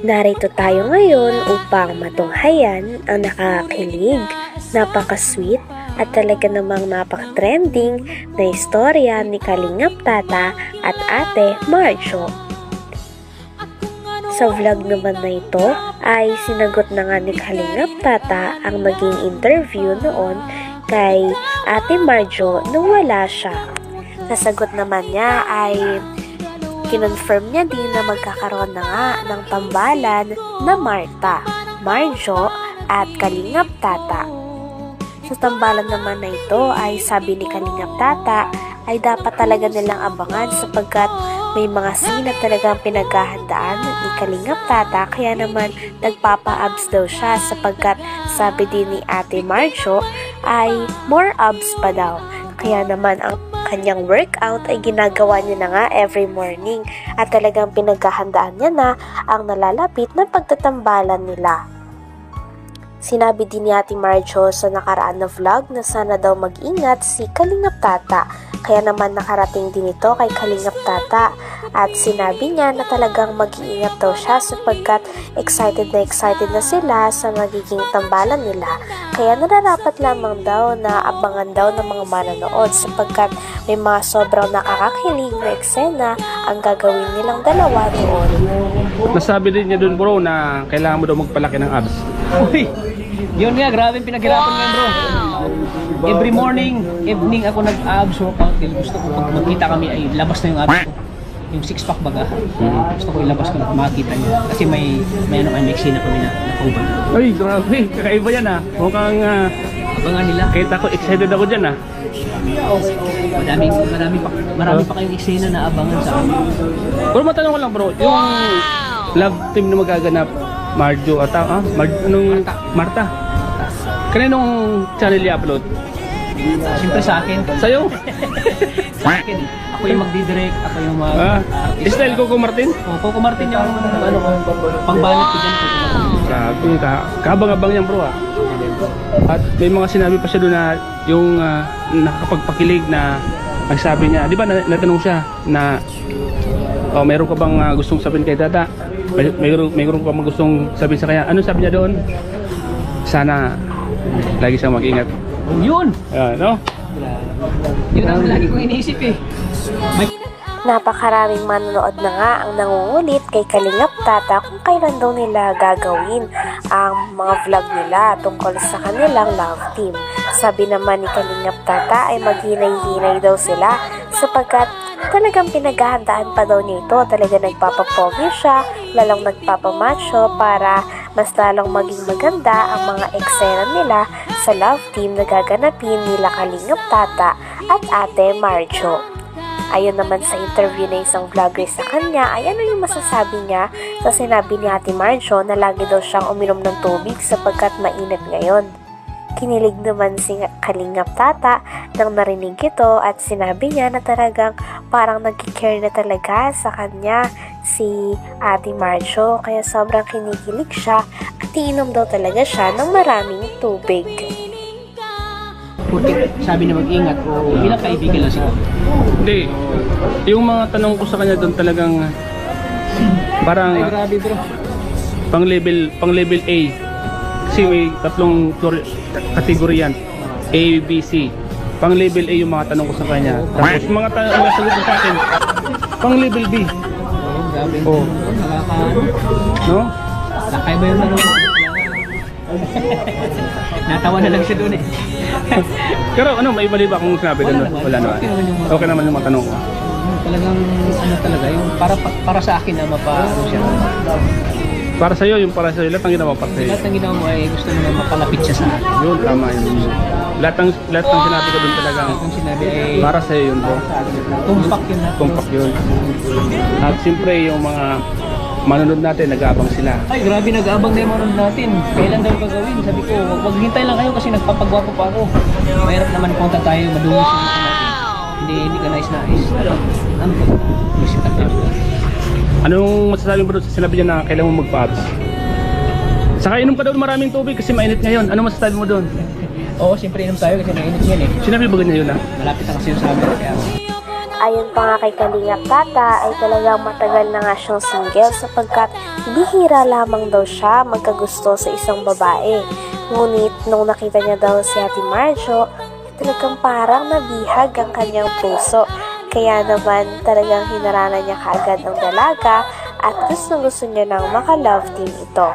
Narito tayo ngayon upang matunghayan ang nakakakilig, napaka-sweet at talaga namang napaka-trending na istorya ni Kalingap Tata at Ate Marjo. Sa vlog naman na ito ay sinagot na nga ni Kalingap Tata ang naging interview noon kay Ate Marjo nung wala siya. Nasagot naman niya ay kinonfirm niya din na magkakaroon na nga ng tambalan na Marta, Marjo at Kalingap Tata. Sa tambalan naman na ito ay sabi ni Kalingap Tata ay dapat talaga nilang abangan sapagkat may mga scene na talagang pinaghahandaan ni Kalingap Tata, kaya naman nagpapa-abs daw siya sapagkat sabi din ni Ate Marjo ay more abs pa daw. Kaya naman ang kanyang workout ay ginagawa niya na nga every morning at talagang pinaghahandaan niya na ang nalalapit na pagtatambalan nila. Sinabi din ni Ate Marjo sa nakaraan na vlog na sana daw mag-ingat si Kalingap Tata, kaya naman nakarating din ito kay Kalingap Tata at sinabi niya na talagang mag-iingat daw siya sapagkat excited na sila sa magiging tambalan nila, kaya nararapat lamang daw na abangan daw ng mga manonood sapagkat may mga sobrang nakakakilig na eksena ang gagawin nilang dalawa doon. Nasabi din niya doon bro na kailangan mo daw magpalaki ng abs. Uy, yun nga, grabe pinaghirapan ngayon bro. Every morning, evening ako nag-abs workout. Gusto ko pag magkita kami ay labas na yung abs ko. Yung six pack baga. Gusto ko ilabas ko na makita niya. Kasi may eksena kami na nakauban. Uy, grabe, kakaiba yan ah. Mukhang abangan nila. kahit ako, excited ako dyan ah. Marami pa kayong eksena na abangan sa amin. Pero matanong ko lang bro, yung love team na magaganap, Marjo at Marta. Kaninong channel i-upload? Siyempre sa akin. Sa'yo? Sa akin. Ako yung magdidirect, ako yung style Coco Martin? Coco Martin yung pangbanat ko dyan. Grabe, kabang-abang yan bro ah. At may mga sinabi pa siya doon na yung nakakapagpakilig na nagsabi niya, di ba natanong siya na mayroon ka bang gustong sabihin kay Tata? Mayroon ka bang gustong sabihin sa kanya? Ano sabi niya doon? Sana lagi siyang mag-ingat. Yun! No? Yun ang lagi kong iniisip eh. Napakaraming manonood na nga ang nangungulit kay Kalingap Tata kung kailan daw nila gagawin ang mga vlog nila tungkol sa kanilang love team. Sabi naman ni Kalingap Tata ay maghinay-hinay daw sila sapagkat talagang pinaghahandaan pa daw niya ito. Talaga nagpapapogi siya, lalong nagpapamacho para mas lalong maging maganda ang mga eksena nila sa love team na gaganapin nila Kalingap Tata at Ate Marjo. Ayon naman sa interview na isang vlogger sa kanya ay ano yung masasabi niya sa sinabi ni Ate Marjo na lagi daw siyang uminom ng tubig sapagkat mainit ngayon. Kinilig naman si Kalingap Tata nang narinig ito at sinabi niya na talagang parang nag-care na talaga sa kanya si Ate Marjo, kaya sobrang kinikilig siya at iinom daw talaga siya ng maraming tubig. Sabi na mag-ingat o bilang kaibigan lang siguro. Hindi. Yung mga tanong ko sa kanya doon talagang parang Ay, grabe bro. pang level A. Kasi may tatlong kategorya yan. A, B, C. Pang level A yung mga tanong ko sa kanya. Tapos mga tanong na sagot ko sa akin, pang level B. Grabe. Oh. No? Nakay ba yung natawa na lang siya doon eh. Pero ano, may mali ba akong sinabi doon? Wala naman. Okay naman yung mga tanong ko. Talagang ano talaga, yung para sa akin na mapaano siya. Para sa'yo, yung para sa'yo, lahat ng ginawa para sa'yo. Lahat ng ginawa mo ay gusto mo na mapalapit siya sa akin. Yun, tama yun. Lahat ng sinabi ko doon talagang Kung sinabi ay para sa'yo yun bro. tumpak yun na. Tumpak yun. At siyempre yung mga manonood natin, nag-aabang sila. Ay, grabe, nag-aabang na yung manonood natin. Kailan daw gagawin? Sabi ko, wag hintay lang kayo kasi nagpapagwapo pa ako. Mahirap naman punta tayo, madungis yung natin. Hindi ka nais-nais. Ano ba? Musikat tayo. Anong masasabi mo doon sa sinabi niya na kailangan mo magpa-abs? Saka inom ka daw maraming tubig kasi mainit ngayon. Ano masasabi mo doon? Oo, siyempre inom tayo kasi mainit yan eh. Sinabi ba ganyan yun ah? Malapit na kasi yung summer kaya Ayon pa nga kay Kalingap Tata ay talagang matagal na nga siyang single sapagkat bihira lamang daw siya magkagusto sa isang babae. Ngunit nung nakita niya daw si Ate Marjo, talagang parang nabihag ang kanyang puso. Kaya naman talagang hinaranan niya kaagad ang dalaga at gusto niya nang maka-love team ito.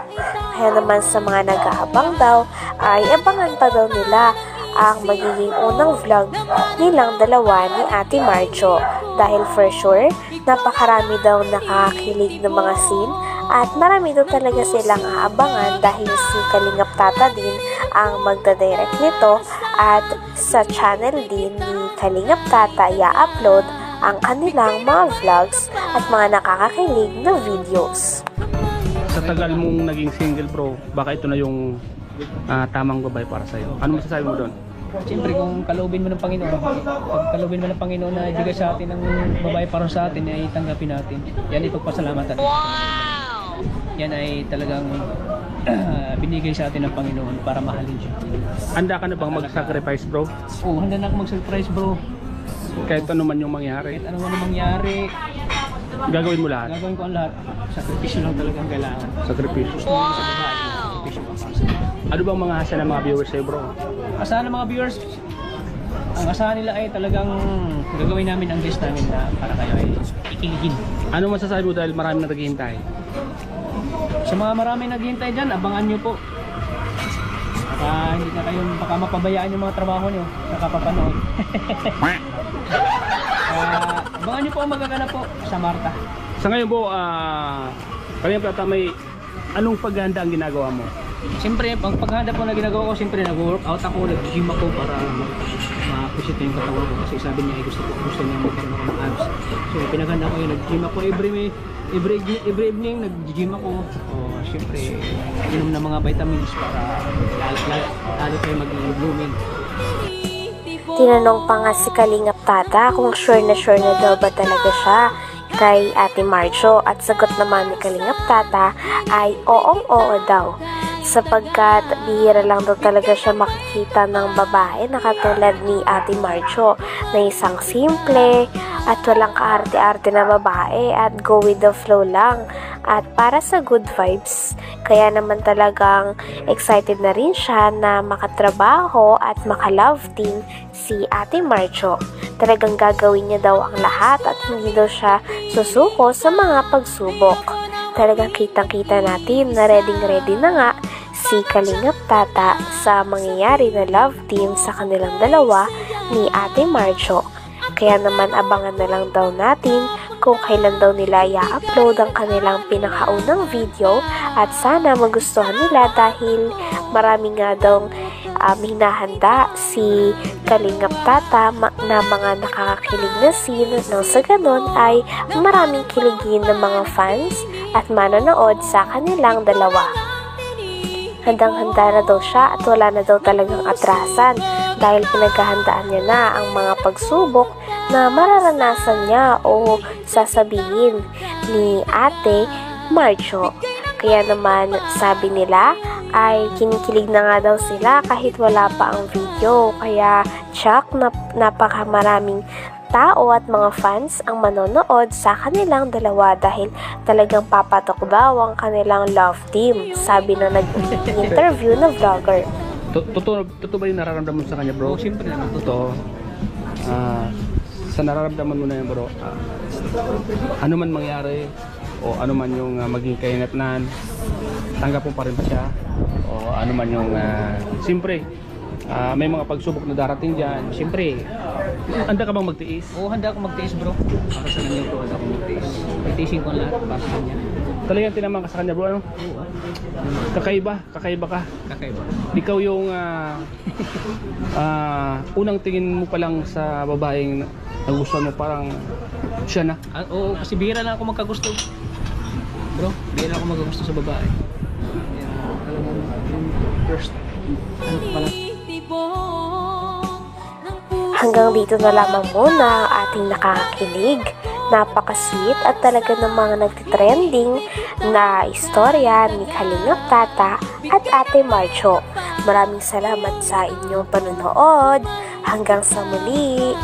Kaya naman sa mga nag-aabang daw ay abangan pa daw nila ang magiging unang vlog nilang dalawa ni Ate Marjo. Dahil for sure, napakarami daw nakakakilig ng mga scene at marami daw talaga silang aabangan dahil si Kalingap Tata din ang magdadirect nito at sa channel din ni Kalingap Tata i-upload ang kanilang mga vlogs at mga nakakakilig na videos. Sa tagal mong naging single bro, baka ito na yung tamang babae para sa'yo. Ano masasabi mo doon? Siyempre kung kalubin mo ng Panginoon, pag kalubin mo ng Panginoon na ibigay sa atin ng babae para sa atin, ay tanggapin natin. Yan ay pagpasalamatan. Wow! Yan ay talagang binigay sa atin ng Panginoon para mahalin siya. Handa ka na bang mag-sacrifice bro? Oo, handa na ako mag-surprise bro. Kahit ano man yung mangyari? Kahit ano man yung mangyari, gagawin mo lahat? gagawin ko ang lahat. Sakripisyo lang talagang kailangan. Sakripisyo? Gusto mo sa babae, sakripisyo pa para sa ano bang mga asa ng mga viewers sa'yo bro? asahan ng mga viewers, ang asahan nila ay talagang gagawin namin ang best namin na para kayo ay ikiligin. Ano masasabi mo dahil marami na naghihintay? Sa mga marami naghihintay dyan, abangan nyo po. Hindi na kayo, baka mapabayaan yung mga trabaho nyo sa kapapanood. Abangan nyo po ang magaganap po sa Marta. Sa ngayon po, Kalingap Tata, may anong paghahanda ang ginagawa mo? Siyempre, ang paghahanda po na ginagawa ko, siyempre nag-workout ako, nag-gym ako para ma-appreciate yung katawan ko. Kasi sabi niya, gusto niya magkaroon ako ng abs. So, pinaghanda ko yun, nag-gym ako every evening, nag-gym ako. Siyempre, inom ng mga vitamins para lalo kayo maging blooming. Tinanong pa nga si Kalingap Tata kung sure na daw ba talaga siya kay Ate Marjo at sagot naman ni Kalingap Tata ay oo daw. Sapagkat bihira lang daw talaga siya makikita ng babae na katulad ni Ate Marjo na isang simple at walang kaarte-arte na babae at go with the flow lang at para sa good vibes. Kaya naman talagang excited na rin siya na makatrabaho at maka-love team si Ate Marjo. Talagang gagawin niya daw ang lahat at hindi daw siya susuko sa mga pagsubok. Talagang kitang-kita natin na ready na nga si Kalingap Tata sa mangyayari na love team sa kanilang dalawa ni Ate Marjo. Kaya naman abangan na lang daw natin kung kailan daw nila i-upload ang kanilang pinakaunang video at sana magustuhan nila dahil marami nga daw hinahanda si Kalingap Tata na mga nakakakilig na scene nang sa ganon ay maraming kiligin ng mga fans at manonood sa kanilang dalawa. Handang-handa na daw siya at wala na daw talagang atrasan dahil pinaghahandaan niya na ang mga pagsubok na mararanasan niya o sasabihin ni Ate Marjo. Kaya naman sabi nila ay kinikilig na nga daw sila kahit wala pa ang video. Kaya tsak na napakamaraming tao at mga fans ang manonood sa kanilang dalawa dahil talagang papatok daw ang kanilang love team, sabi na nag-interview na vlogger. Totoo ba yung nararamdaman mo sa kanya bro? Siyempre naman. Totoo. Sa nararamdaman mo na yun bro, ano man mangyari o ano man yung maging kainatnan, tanggap mo pa rin ba siya? O ano man yung siyempre may mga pagsubok na darating dyan, siyempre handa ka bang magtiis? Oo, handa ako magtiis bro. Para sa kanya bro, handa ako magtiis. Magtiisin ko ang lahat para sa kanya. Talagang tinaman ka sa kanya bro, ano? Oo. Kakaiba ka. Kakaiba. Ikaw yung unang tingin mo pa lang sa babaeng nagustuhan mo, parang siya na. Oo, kasi bihira na ako magkagusto. Bro, bihira ako magkagusto sa babae. Talagang yung first, ano pa lang. Hanggang dito na lamang muna ang ating nakakakilig, napaka-sweet at talaga namang nagtitrending na istorya ni Kalingap Tata at Ate Marjo. Maraming salamat sa inyong panonood. Hanggang sa muli.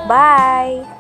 Bye!